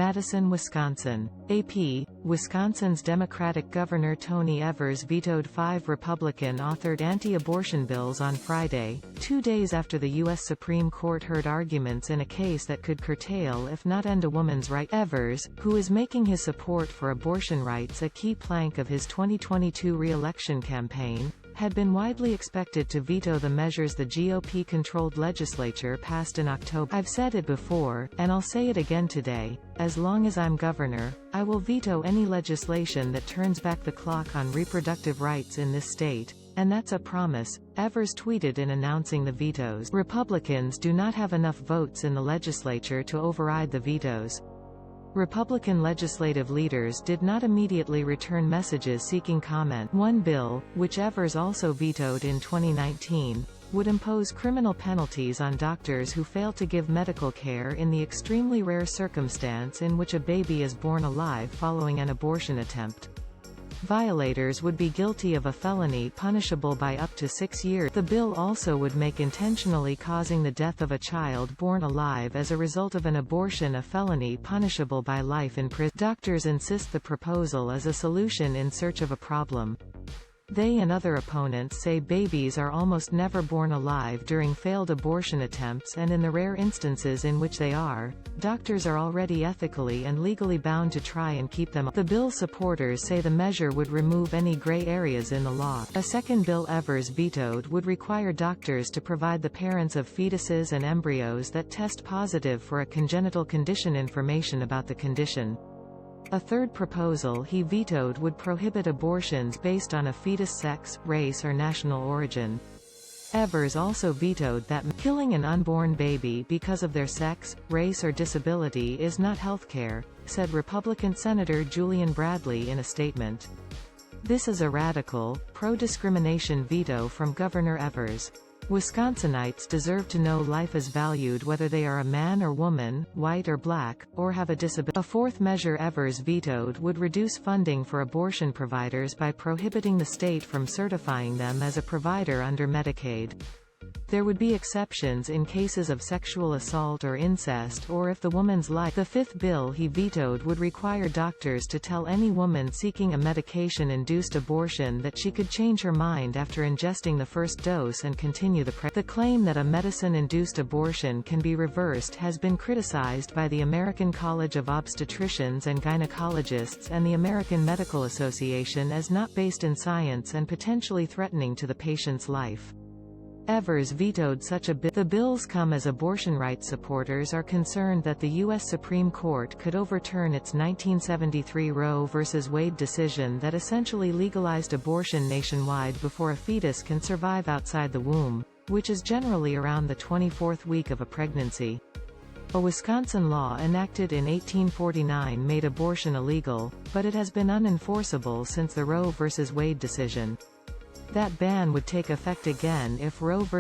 Madison, Wisconsin. AP, Wisconsin's Democratic Governor Tony Evers vetoed 5 Republican-authored anti-abortion bills on Friday, 2 days after the U.S. Supreme Court heard arguments in a case that could curtail if not end a woman's right. Evers, who is making his support for abortion rights a key plank of his 2022 re-election campaign, had been widely expected to veto the measures the GOP-controlled legislature passed in October. "I've said it before, and I'll say it again today, as long as I'm governor, I will veto any legislation that turns back the clock on reproductive rights in this state, and that's a promise," Evers tweeted in announcing the vetoes. Republicans do not have enough votes in the legislature to override the vetoes. Republican legislative leaders did not immediately return messages seeking comment. One bill, which Evers also vetoed in 2019, would impose criminal penalties on doctors who fail to give medical care in the extremely rare circumstance in which a baby is born alive following an abortion attempt. Violators would be guilty of a felony punishable by up to 6 years. The bill also would make intentionally causing the death of a child born alive as a result of an abortion a felony punishable by life in prison. Doctors insist the proposal is a solution in search of a problem. They and other opponents say babies are almost never born alive during failed abortion attempts, and in the rare instances in which they are, doctors are already ethically and legally bound to try and keep them alive. The bill's supporters say the measure would remove any gray areas in the law. A second bill Evers vetoed would require doctors to provide the parents of fetuses and embryos that test positive for a congenital condition information about the condition. A third proposal he vetoed would prohibit abortions based on a fetus' sex, race or national origin. Evers also vetoed that killing an unborn baby because of their sex, race or disability is not healthcare, said Republican Senator Julian Bradley in a statement. This is a radical, pro-discrimination veto from Governor Evers. Wisconsinites deserve to know life is valued whether they are a man or woman, white or black, or have a disability. A fourth measure Evers vetoed would reduce funding for abortion providers by prohibiting the state from certifying them as a provider under Medicaid. There would be exceptions in cases of sexual assault or incest or if the woman's life. The fifth bill he vetoed would require doctors to tell any woman seeking a medication-induced abortion that she could change her mind after ingesting the first dose and continue the pregnancy. The claim that a medicine-induced abortion can be reversed has been criticized by the American College of Obstetricians and Gynecologists and the American Medical Association as not based in science and potentially threatening to the patient's life. Evers vetoed such a bill. The bills come as abortion rights supporters are concerned that the U.S. Supreme Court could overturn its 1973 Roe v. Wade decision that essentially legalized abortion nationwide before a fetus can survive outside the womb, which is generally around the 24th week of a pregnancy. A Wisconsin law enacted in 1849 made abortion illegal, but it has been unenforceable since the Roe v. Wade decision. That ban would take effect again if Roe v.